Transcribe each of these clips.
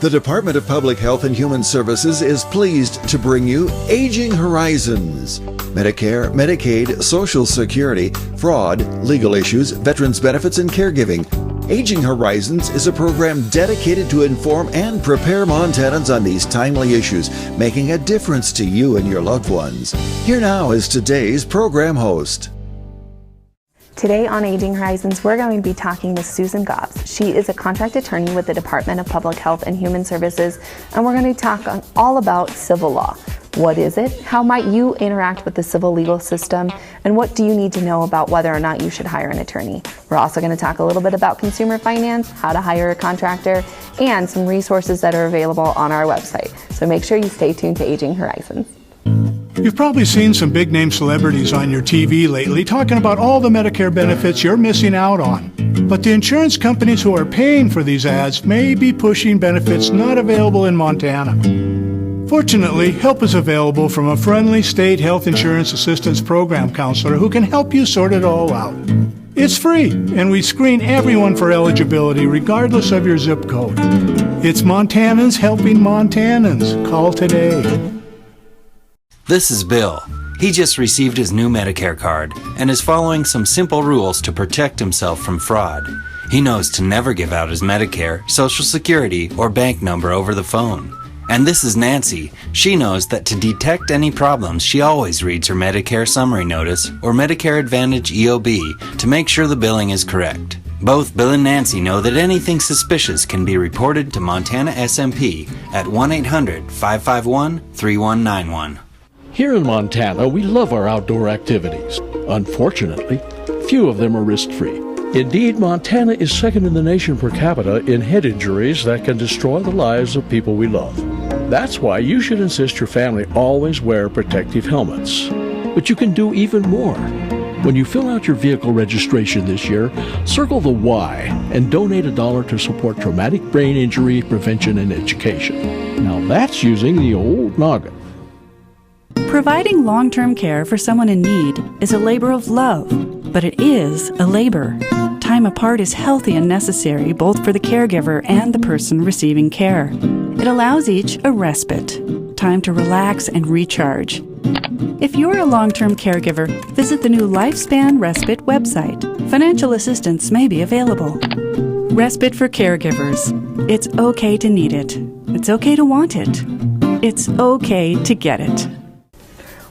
The Department of Public Health and Human Services is pleased to bring you Aging Horizons. Medicare, Medicaid, Social Security, fraud, legal issues, veterans benefits, and caregiving. Aging Horizons is a program dedicated to inform and prepare Montanans on these timely issues, making a difference to you and your loved ones. Here now is today's program host. Today on Aging Horizons, we're going to be talking to Susan Gobbs. She is a contract attorney with the Department of Public Health and Human Services, and we're going to talk all about civil law. What is it? How might you interact with the civil legal system? And what do you need to know about whether or not you should hire an attorney? We're also going to talk a little bit about consumer finance, how to hire a contractor, and some resources that are available on our website. So make sure you stay tuned to Aging Horizons. You've probably seen some big-name celebrities on your TV lately talking about all the Medicare benefits you're missing out on. But the insurance companies who are paying for these ads may be pushing benefits not available in Montana. Fortunately, help is available from a friendly state health insurance assistance program counselor who can help you sort it all out. It's free, and we screen everyone for eligibility regardless of your zip code. It's Montanans helping Montanans. Call today. This is Bill. He just received his new Medicare card and is following some simple rules to protect himself from fraud. He knows to never give out his Medicare, Social Security, or bank number over the phone. And this is Nancy. She knows that to detect any problems, she always reads her Medicare Summary Notice or Medicare Advantage EOB to make sure the billing is correct. Both Bill and Nancy know that anything suspicious can be reported to Montana SMP at 1-800-551-3191. Here in Montana, we love our outdoor activities. Unfortunately, few of them are risk-free. Indeed, Montana is second in the nation per capita in head injuries that can destroy the lives of people we love. That's why you should insist your family always wear protective helmets. But you can do even more. When you fill out your vehicle registration this year, circle the Y and donate $1 to support traumatic brain injury prevention and education. Now that's using the old noggin. Providing long-term care for someone in need is a labor of love, but it is a labor. Time apart is healthy and necessary both for the caregiver and the person receiving care. It allows each a respite, time to relax and recharge. If you're a long-term caregiver, visit the new Lifespan Respite website. Financial assistance may be available. Respite for caregivers. It's okay to need it. It's okay to want it. It's okay to get it.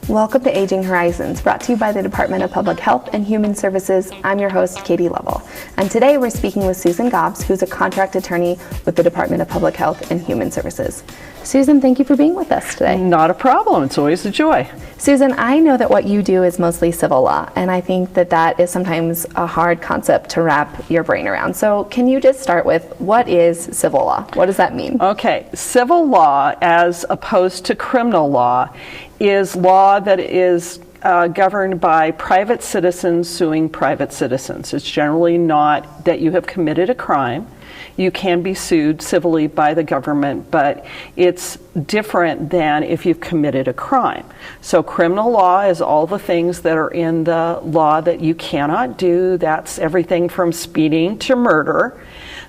Welcome to Aging Horizons, brought to you by the Department of Public Health and Human Services. I'm your host, Katie Lovell. And today we're speaking with Susan Gobbs, who's a contract attorney with the Department of Public Health and Human Services. Susan, thank you for being with us today. Not a problem. It's always a joy. Susan, I know that what you do is mostly civil law, and I think that that is sometimes a hard concept to wrap your brain around. So can you just start with, what is civil law? What does that mean? Okay. Civil law, as opposed to criminal law, is law that is governed by private citizens suing private citizens. It's generally not that you have committed a crime. You can be sued civilly by the government, but it's different than if you've committed a crime. So criminal law is all the things that are in the law that you cannot do. That's everything from speeding to murder.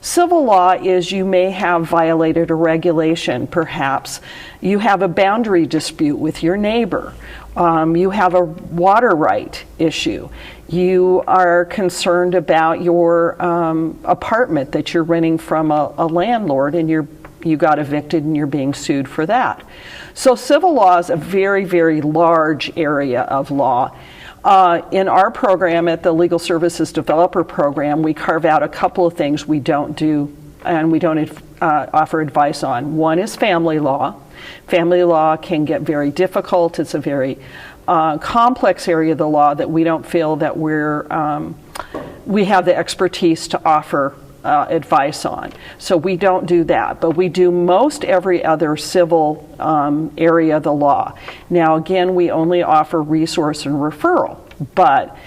Civil law is you may have violated a regulation, perhaps. You have a boundary dispute with your neighbor. You have a water right issue. You are concerned about your apartment that you're renting from a landlord, and you got evicted and you're being sued for that. So civil law is a very, very large area of law. In our program at the Legal Services Developer Program, we carve out a couple of things we don't do and we don't offer advice on. One is family law. Family law can get very difficult. It's a very complex area of the law that we don't feel that we have the expertise to offer advice on. So we don't do that, but we do most every other civil area of the law. Now again, we only offer resource and referral, but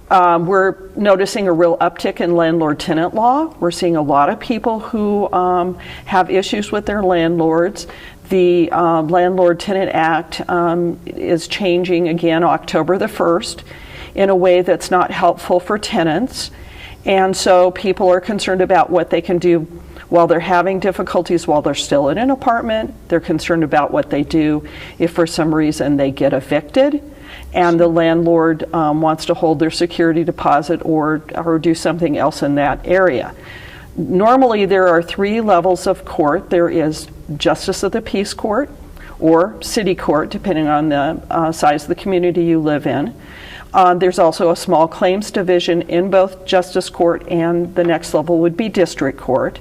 we're noticing a real uptick in landlord-tenant law. We're seeing a lot of people who have issues with their landlords. The Landlord-Tenant Act is changing again October the 1st in a way that's not helpful for tenants. And so people are concerned about what they can do while they're having difficulties, while they're still in an apartment. They're concerned about what they do if for some reason they get evicted and the landlord wants to hold their security deposit or do something else in that area. Normally there are 3 levels of court. There is Justice of the Peace Court or City Court, depending on the size of the community you live in. There's also a small claims division in both Justice Court, and the next level would be District Court.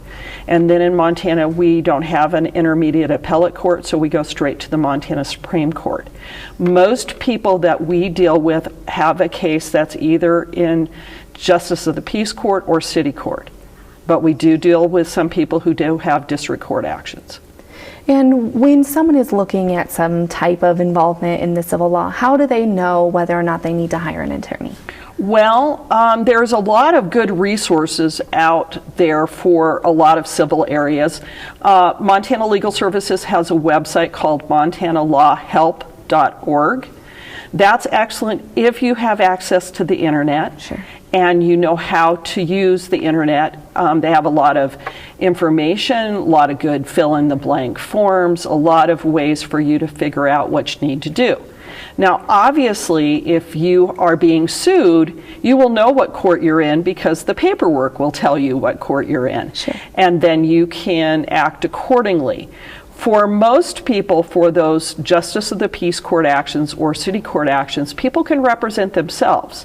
And then in Montana, we don't have an intermediate appellate court, so we go straight to the Montana Supreme Court. Most people that we deal with have a case that's either in Justice of the Peace Court or City Court. But we do deal with some people who do have District Court actions. And when someone is looking at some type of involvement in the civil law, how do they know whether or not they need to hire an attorney? Well, there's a lot of good resources out there for a lot of civil areas. Montana Legal Services has a website called montanalawhelp.org. That's excellent if you have access to the internet. Sure. And you know how to use the internet. They have a lot of information, a lot of good fill-in-the-blank forms, a lot of ways for you to figure out what you need to do. Now, obviously, if you are being sued, you will know what court you're in because the paperwork will tell you what court you're in. Sure. And then you can act accordingly. For most people, for those Justice of the Peace Court actions or City Court actions, people can represent themselves.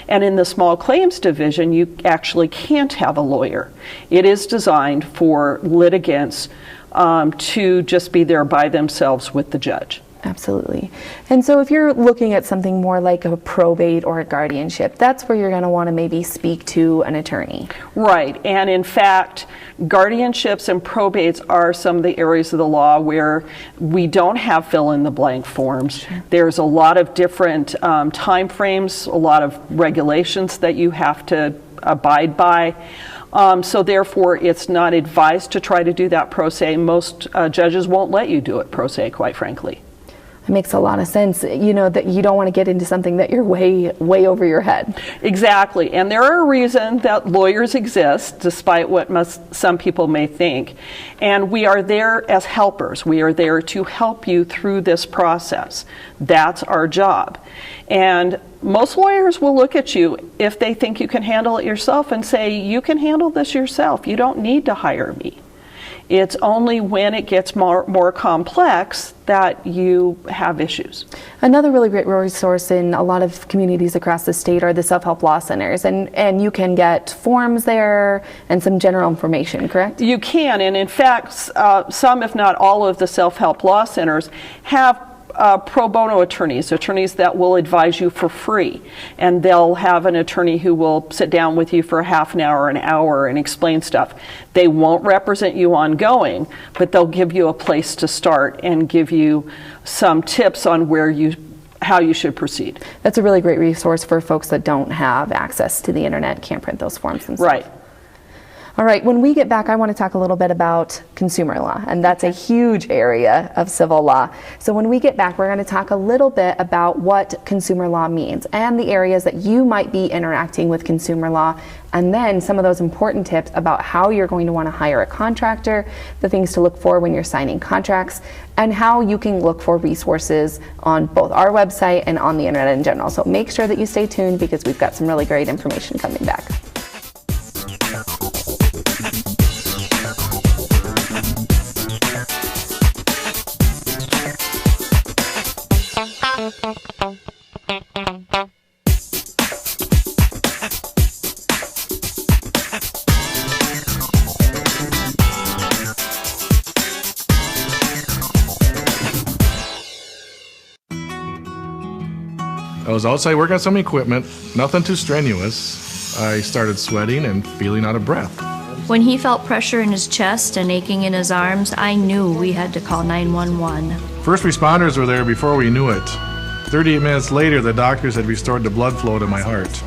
And in the small claims division, you actually can't have a lawyer. It is designed for litigants to just be there by themselves with the judge. Absolutely. And so if you're looking at something more like a probate or a guardianship, that's where you're going to want to maybe speak to an attorney. Right. And in fact, guardianships and probates are some of the areas of the law where we don't have fill-in-the-blank forms. Sure. There's a lot of different time frames, a lot of regulations that you have to abide by. So therefore, it's not advised to try to do that pro se. Most judges won't let you do it pro se, quite frankly. It makes a lot of sense, you know, that you don't want to get into something that you're way over your head. Exactly. And there are a reason that lawyers exist, despite what some people may think. And we are there as helpers. We are there to help you through this process. That's our job. And most lawyers will look at you if they think you can handle it yourself and say, you can handle this yourself. You don't need to hire me. It's only when it gets more complex that you have issues. Another really great resource in a lot of communities across the state are the self-help law centers, and you can get forms there and some general information, correct? You can, and in fact, some, if not all, of the self-help law centers have pro bono attorneys that will advise you for free. And they'll have an attorney who will sit down with you for a half an hour, and explain stuff. They won't represent you ongoing, but they'll give you a place to start and give you some tips on how you should proceed. That's a really great resource for folks that don't have access to the internet, can't print those forms and stuff. Right. All right, when we get back, I want to talk a little bit about consumer law, and that's a huge area of civil law. So when we get back, we're going to talk a little bit about what consumer law means and the areas that you might be interacting with consumer law, and then some of those important tips about how you're going to want to hire a contractor, the things to look for when you're signing contracts, and how you can look for resources on both our website and on the internet in general. So make sure that you stay tuned because we've got some really great information coming back. I was outside working on some equipment, nothing too strenuous. I started sweating and feeling out of breath. When he felt pressure in his chest and aching in his arms, I knew we had to call 911. First responders were there before we knew it. 38 minutes later, the doctors had restored the blood flow to my heart.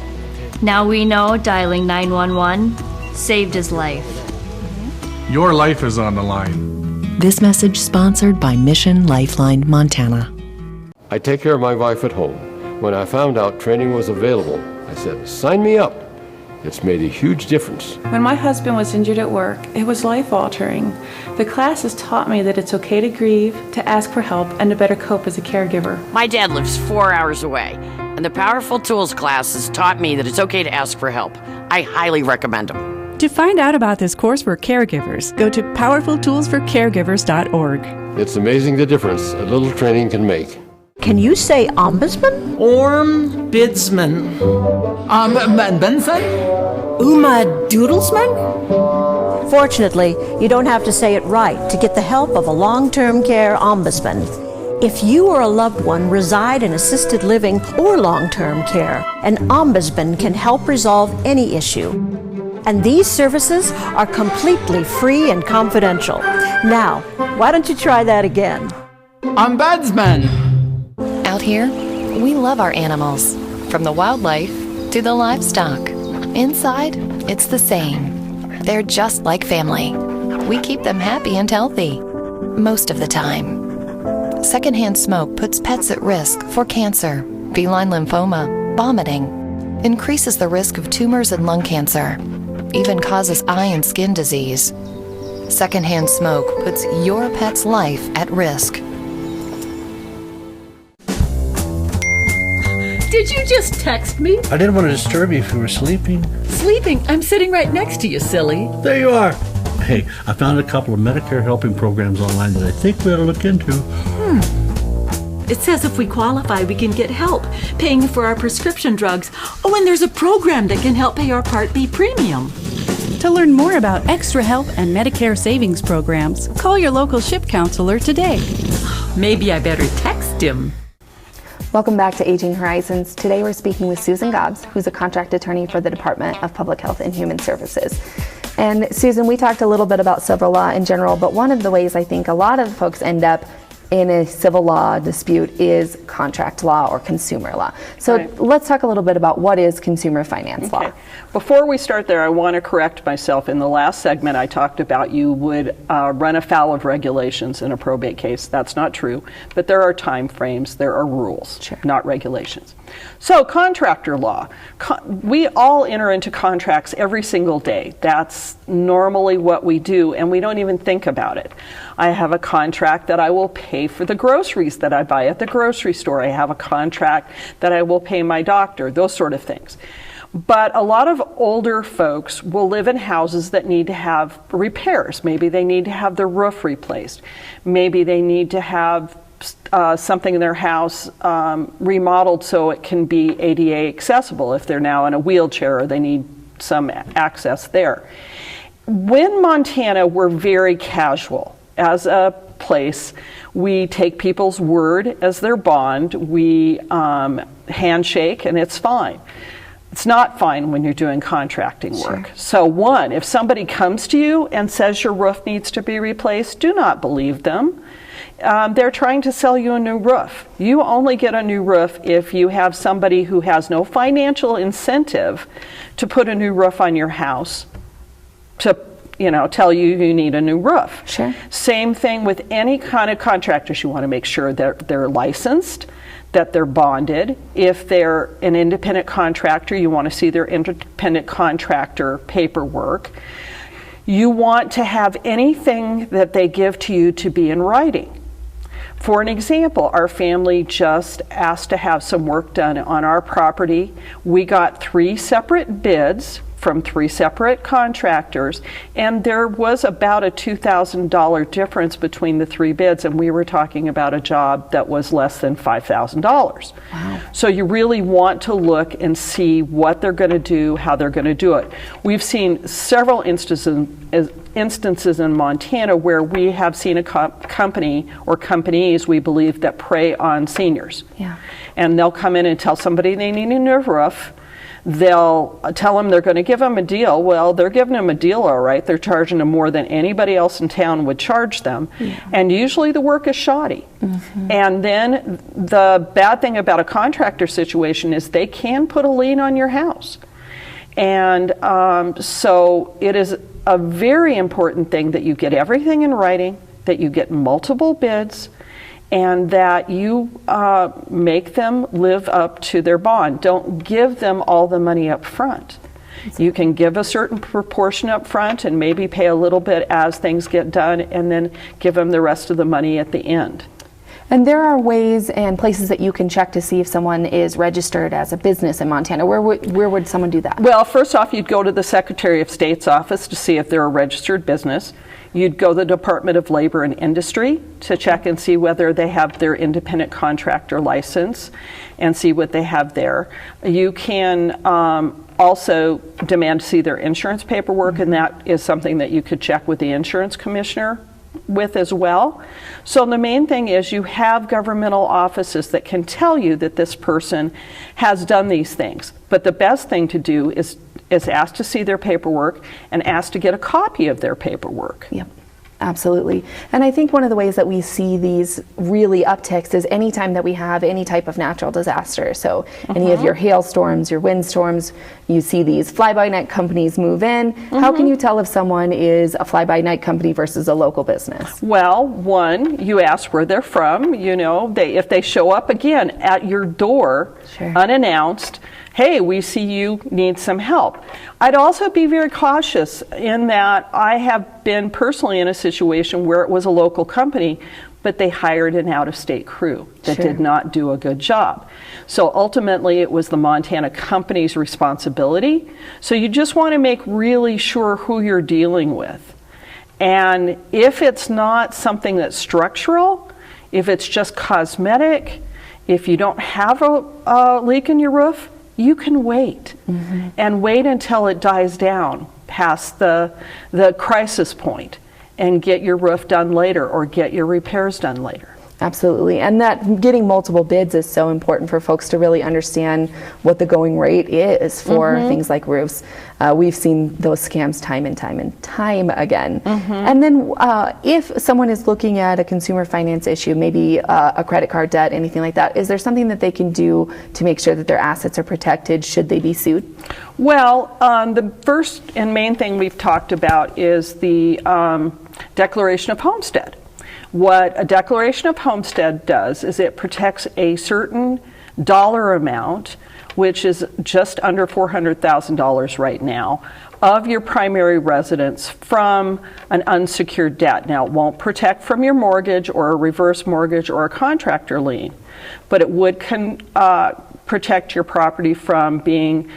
Now we know dialing 911 saved his life. Your life is on the line. This message sponsored by Mission Lifeline Montana. I take care of my wife at home. When I found out training was available, I said, sign me up. It's made a huge difference. When my husband was injured at work, it was life-altering. The classes taught me that it's okay to grieve, to ask for help, and to better cope as a caregiver. My dad lives 4 hours away, and the Powerful Tools classes taught me that it's okay to ask for help. I highly recommend them. To find out about this course for caregivers, go to powerfultoolsforcaregivers.org. It's amazing the difference a little training can make. Can you say ombudsman? Ombudsman. Benson? Uma Doodlesman? Fortunately, you don't have to say it right to get the help of a long-term care ombudsman. If you or a loved one reside in assisted living or long-term care, an ombudsman can help resolve any issue. And these services are completely free and confidential. Now, why don't you try that again? Ombudsman. Out here, we love our animals, from the wildlife to the livestock. Inside, it's the same. They're just like family. We keep them happy and healthy, most of the time. Secondhand smoke puts pets at risk for cancer, feline lymphoma, vomiting, increases the risk of tumors and lung cancer, even causes eye and skin disease. Secondhand smoke puts your pet's life at risk. Did you just text me? I didn't want to disturb you if you were sleeping. Sleeping? I'm sitting right next to you, silly. There you are. Hey, I found a couple of Medicare helping programs online that I think we ought to look into. It says if we qualify, we can get help paying for our prescription drugs. Oh, and there's a program that can help pay our Part B premium. To learn more about extra help and Medicare savings programs, call your local SHIP counselor today. Maybe I better text him. Welcome back to Aging Horizons. Today we're speaking with Susan Gobbs, who's a contract attorney for the Department of Public Health and Human Services. And Susan, we talked a little bit about civil law in general, but one of the ways I think a lot of folks end up in a civil law dispute is contract law or consumer law. So let's talk a little bit about what is consumer finance law. Before we start there, I want to correct myself. In the last segment, I talked about you would run afoul of regulations in a probate case. That's not true, but there are time frames, there are rules, not regulations. So contractor law, we all enter into contracts every single day. That's normally what we do, and we don't even think about it. I have a contract that I will pay for the groceries that I buy at the grocery store. I have a contract that I will pay my doctor, those sort of things. But a lot of older folks will live in houses that need to have repairs. Maybe they need to have their roof replaced. Maybe they need to have something in their house remodeled so it can be ADA accessible if they're now in a wheelchair or they need some access there. In Montana, we're very casual. As a place, we take people's word as their bond. We handshake, and it's fine. It's not fine when you're doing contracting work. So one, if somebody comes to you and says your roof needs to be replaced, do not believe them. They're trying to sell you a new roof. You only get a new roof if you have somebody who has no financial incentive to put a new roof on your house to tell you need a new roof. Same thing with any kind of contractors. You want to make sure that they're licensed, that they're bonded. If they're an independent contractor, you want to see their independent contractor paperwork. You want to have anything that they give to you to be in writing. For an example, our family just asked to have some work done on our property. We got 3 separate bids from 3 separate contractors, and there was about a $2,000 difference between the 3 bids, and we were talking about a job that was less than $5,000. Wow. So you really want to look and see what they're going to do, how they're going to do it. We've seen several instances in Montana where we have seen a company or companies, we believe, that prey on seniors. And they'll come in and tell somebody they need a new roof. They'll tell them they're going to give them a deal. Well, they're giving them a deal, all right. They're charging them more than anybody else in town would charge them. And usually the work is shoddy. And then the bad thing about a contractor situation is they can put a lien on your house. And so it is a very important thing that you get everything in writing, that you get multiple bids, and that you make them live up to their bond. Don't give them all the money up front. You can give a certain proportion up front and maybe pay a little bit as things get done, and then give them the rest of the money at the end. And there are ways and places that you can check to see if someone is registered as a business in Montana. Where would someone do that? Well, first off, you'd go to the Secretary of State's office to see if they're a registered business. You'd go to the Department of Labor and Industry to check and see whether they have their independent contractor license and see what they have there. You can also demand to see their insurance paperwork, and that is something that you could check with the insurance commissioner with as well. So the main thing is you have governmental offices that can tell you that this person has done these things. But the best thing to do is ask to see their paperwork and ask to get a copy of their paperwork. Yep. Absolutely. And I think one of the ways that we see these really upticks is anytime that we have any type of natural disaster. So any of your hailstorms, your windstorms, you see these fly-by-night companies move in. How can you tell if someone is a fly-by-night company versus a local business? Well, one, you ask where they're from. You know, if they show up again at your door unannounced, hey, we see you need some help. I'd also be very cautious in that I have been personally in a situation where it was a local company, but they hired an out-of-state crew that did not do a good job. So ultimately it was the Montana company's responsibility. So you just want to make really sure who you're dealing with. And if it's not something that's structural, if it's just cosmetic, if you don't have a leak in your roof, you can wait and wait until it dies down past the crisis point and get your roof done later or get your repairs done later. Absolutely. And that getting multiple bids is so important for folks to really understand what the going rate is for things like roofs. We've seen those scams time and time again. And then if someone is looking at a consumer finance issue, maybe a credit card debt, anything like that, is there something that they can do to make sure that their assets are protected should they be sued? Well, the first and main thing we've talked about is the Declaration of Homestead. What a Declaration of Homestead does is it protects a certain dollar amount, which is just under $400,000 right now, of your primary residence from an unsecured debt. Now, it won't protect from your mortgage or a reverse mortgage or a contractor lien, but it would protect your property from being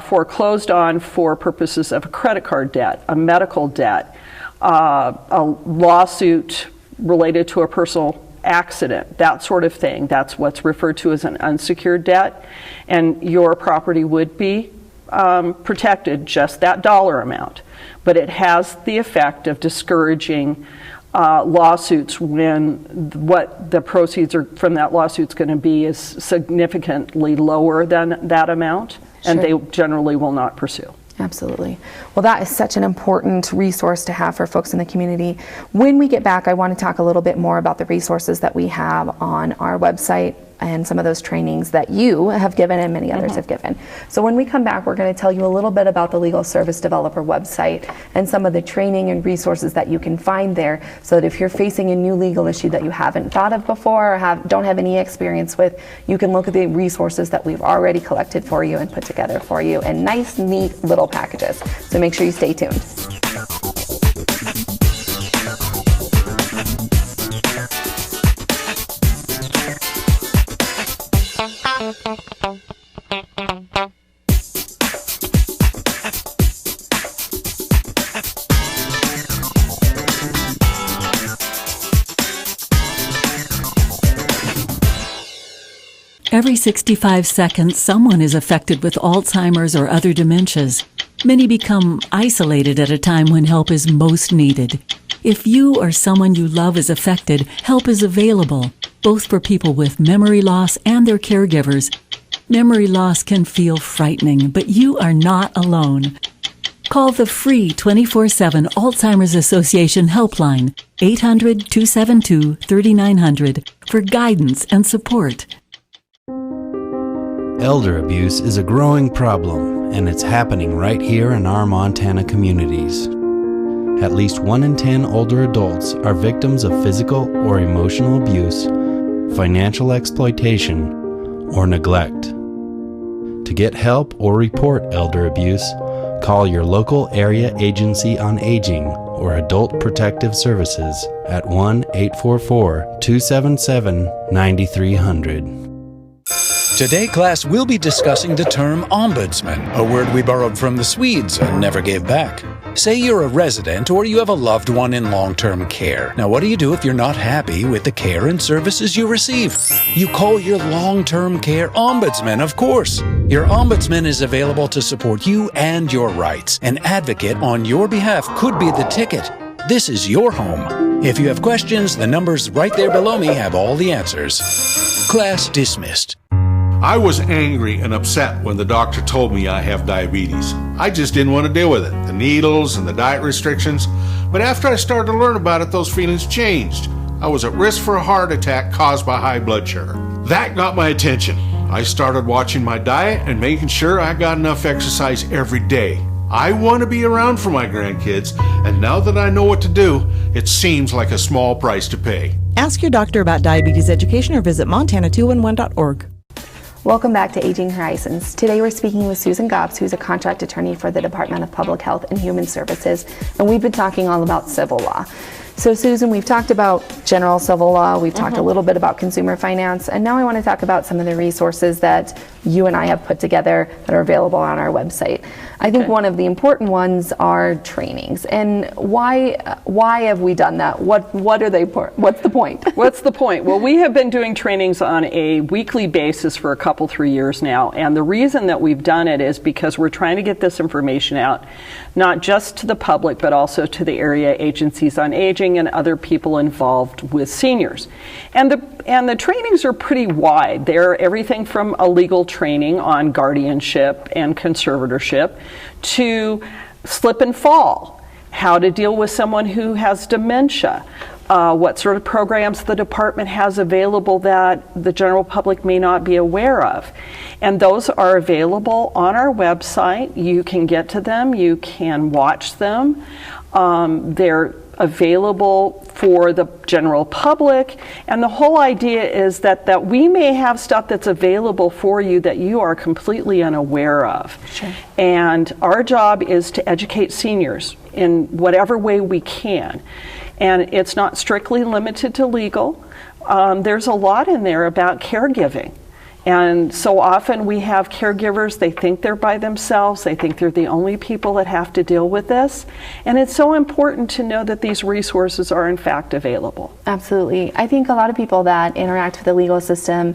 foreclosed on for purposes of a credit card debt, a medical debt, a lawsuit related to a personal accident, that sort of thing. That's what's referred to as an unsecured debt, and your property would be protected, just that dollar amount. But it has the effect of discouraging lawsuits when what the proceeds are from that lawsuit's going to be is significantly lower than that amount, and they generally will not pursue. Absolutely. Well, that is such an important resource to have for folks in the community. When we get back, I want to talk a little bit more about the resources that we have on our website and some of those trainings that you have given and many others have given. So when we come back, we're going to tell you a little bit about the Legal Service Developer website and some of the training and resources that you can find there, so that if you're facing a new legal issue that you haven't thought of before or don't have any experience with, you can look at the resources that we've already collected for you and put together for you in nice, neat little packages. So make sure you stay tuned. Every 65 seconds, someone is affected with Alzheimer's or other dementias. Many become isolated at a time when help is most needed. If you or someone you love is affected, help is available, both for people with memory loss and their caregivers. Memory loss can feel frightening, but you are not alone. Call the free 24/7 Alzheimer's Association helpline, 800-272-3900, for guidance and support. Elder abuse is a growing problem, and it's happening right here in our Montana communities. At least 1 in 10 older adults are victims of physical or emotional abuse, financial exploitation, or neglect. To get help or report elder abuse, Call your local area agency on aging or adult protective services at 1-844-277-9300. Today, class, we'll be discussing the term ombudsman, a word we borrowed from the Swedes and never gave back. Say you're a resident or you have a loved one in long-term care. Now, what do you do if you're not happy with the care and services you receive? You call your long-term care ombudsman, of course. Your ombudsman is available to support you and your rights. An advocate on your behalf could be the ticket. This is your home. If you have questions, the numbers right there below me have all the answers. Class dismissed. I was angry and upset when the doctor told me I have diabetes. I just didn't want to deal with it, the needles and the diet restrictions. But after I started to learn about it, those feelings changed. I was at risk for a heart attack caused by high blood sugar. That got my attention. I started watching my diet and making sure I got enough exercise every day. I want to be around for my grandkids, and now that I know what to do, it seems like a small price to pay. Ask your doctor about diabetes education or visit montana211.org. Welcome back to Aging Horizons. Today we're speaking with Susan Gobbs, who's a contract attorney for the Department of Public Health and Human Services, and we've been talking all about civil law. So Susan, we've talked about general civil law, we've talked a little bit about consumer finance, and now I want to talk about some of the resources that you and I have put together that are available on our website. I think one of the important ones are trainings. And why have we done that? What are they? What's the point? What's the point? Well, we have been doing trainings on a weekly basis for 3 years now, and the reason that we've done it is because we're trying to get this information out, not just to the public, but also to the area agencies on aging and other people involved with seniors. And the trainings are pretty wide. They're everything from a legal training on guardianship and conservatorship to slip and fall, how to deal with someone who has dementia, what sort of programs the department has available that the general public may not be aware of. And those are available on our website. You can get to them, you can watch them. They're available for the general public, and the whole idea is that we may have stuff that's available for you that you are completely unaware of. Sure. And our job is to educate seniors in whatever way we can. And it's not strictly limited to legal. There's a lot in there about caregiving. And so often we have caregivers, they think they're by themselves, they think they're the only people that have to deal with this. And it's so important to know that these resources are in fact available. Absolutely. I think a lot of people that interact with the legal system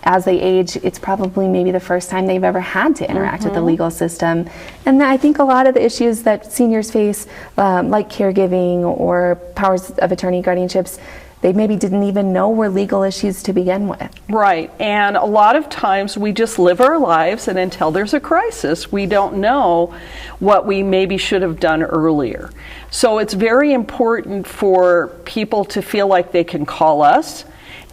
as they age, it's probably maybe the first time they've ever had to interact with the legal system. And I think a lot of the issues that seniors face, like caregiving or powers of attorney guardianships, they maybe didn't even know were legal issues to begin with. Right, and a lot of times we just live our lives, and until there's a crisis, we don't know what we maybe should have done earlier. So it's very important for people to feel like they can call us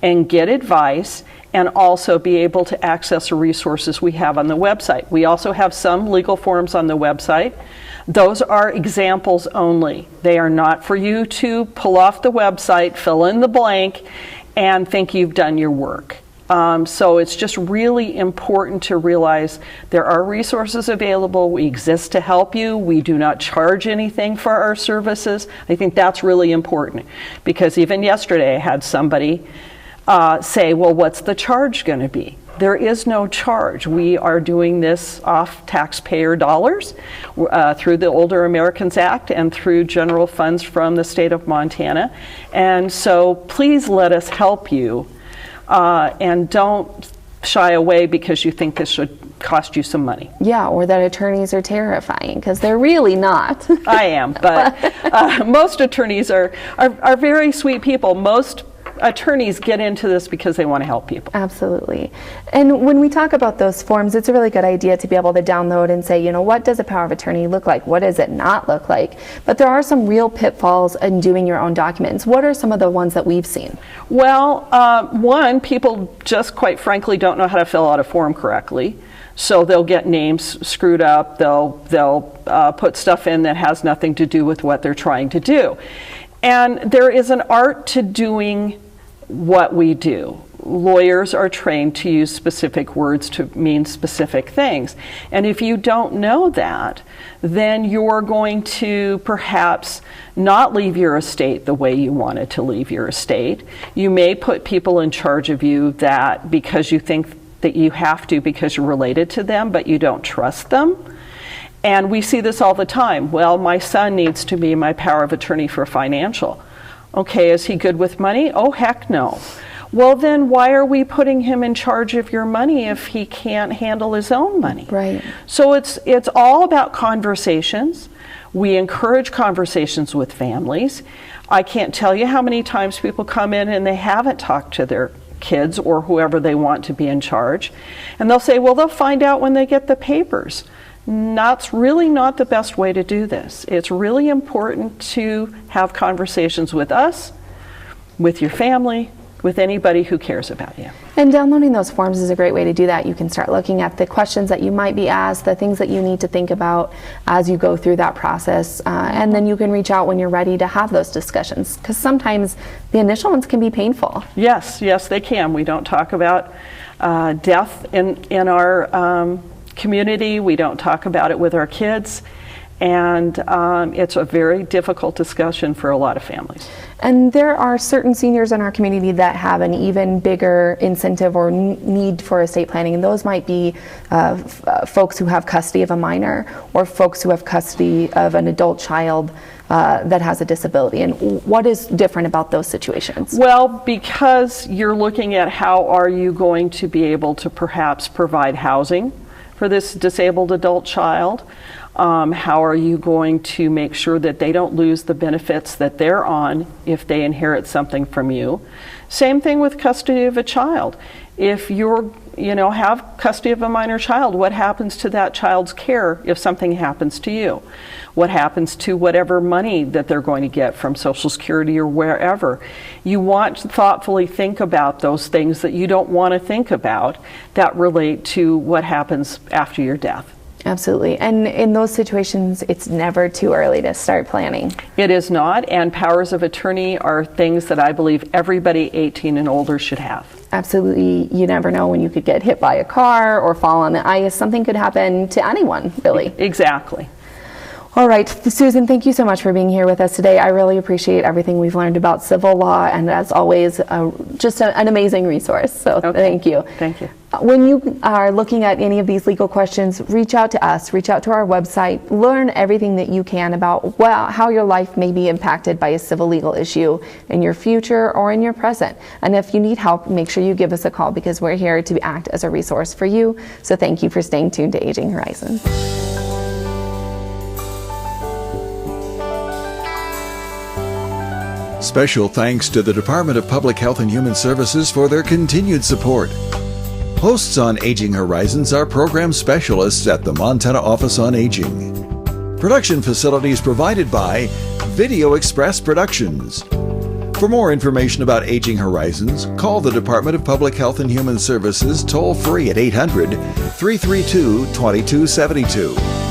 and get advice, and also be able to access the resources we have on the website. We also have some legal forms on the website. Those are examples only. They are not for you to pull off the website, fill in the blank, and think you've done your work. So it's just really important to realize there are resources available. We exist to help you. We do not charge anything for our services. I think that's really important, because even yesterday I had somebody say, well, what's the charge going to be? There is no charge. We are doing this off taxpayer dollars through the Older Americans Act and through general funds from the state of Montana. And so please let us help you, and don't shy away because you think this should cost you some money. Yeah, or that attorneys are terrifying, because they're really not. I am, but most attorneys are very sweet people. Most attorneys get into this because they want to help people. Absolutely. And when we talk about those forms, it's a really good idea to be able to download and say, you know, what does a power of attorney look like? What does it not look like? But there are some real pitfalls in doing your own documents. What are some of the ones that we've seen? Well, one, people just quite frankly don't know how to fill out a form correctly. So they'll get names screwed up. They'll put stuff in that has nothing to do with what they're trying to do. And there is an art to doing what we do. lawyers are trained to use specific words to mean specific things. And if you don't know that, then you're going to perhaps not leave your estate the way you wanted to leave your estate. You may put people in charge of you that because you think that you have to because you're related to them, but you don't trust them. And we see this all the time. Well, my son needs to be my power of attorney for financial. Okay, is he good with money? Oh, heck no. Well, then why are we putting him in charge of your money if he can't handle his own money? Right. So it's all about conversations. We encourage conversations with families. I can't tell you how many times people come in and they haven't talked to their kids or whoever they want to be in charge. And they'll say, well, they'll find out when they get the papers. That's really not the best way to do this. It's really important to have conversations with us, with your family, with anybody who cares about you. And downloading those forms is a great way to do that. You can start looking at the questions that you might be asked, the things that you need to think about as you go through that process, and then you can reach out when you're ready to have those discussions, because sometimes the initial ones can be painful. Yes, they can. We don't talk about death in our community. We don't talk about it with our kids. And it's a very difficult discussion for a lot of families. And there are certain seniors in our community that have an even bigger incentive or need for estate planning, and those might be folks who have custody of a minor or folks who have custody of an adult child that has a disability. And what is different about those situations? Well, because you're looking at how are you going to be able to perhaps provide housing for this disabled adult child. How are you going to make sure that they don't lose the benefits that they're on if they inherit something from you? Same thing with custody of a child. If you're, have custody of a minor child, what happens to that child's care if something happens to you? What happens to whatever money that they're going to get from Social Security or wherever? You want to thoughtfully think about those things that you don't want to think about that relate to what happens after your death. Absolutely. And in those situations, it's never too early to start planning. It is not, and powers of attorney are things that I believe everybody 18 and older should have. Absolutely. You never know when you could get hit by a car or fall on the ice. Something could happen to anyone, really. Exactly. All right, Susan, thank you so much for being here with us today. I really appreciate everything we've learned about civil law, and as always, just an amazing resource. So Thank you. Thank you. When you are looking at any of these legal questions, reach out to us, reach out to our website, learn everything that you can about how your life may be impacted by a civil legal issue in your future or in your present. And if you need help, make sure you give us a call, because we're here to act as a resource for you. So thank you for staying tuned to Aging Horizons. Special thanks to the Department of Public Health and Human Services for their continued support. Hosts on Aging Horizons are program specialists at the Montana Office on Aging. Production facilities provided by Video Express Productions. For more information about Aging Horizons, call the Department of Public Health and Human Services toll-free at 800-332-2272.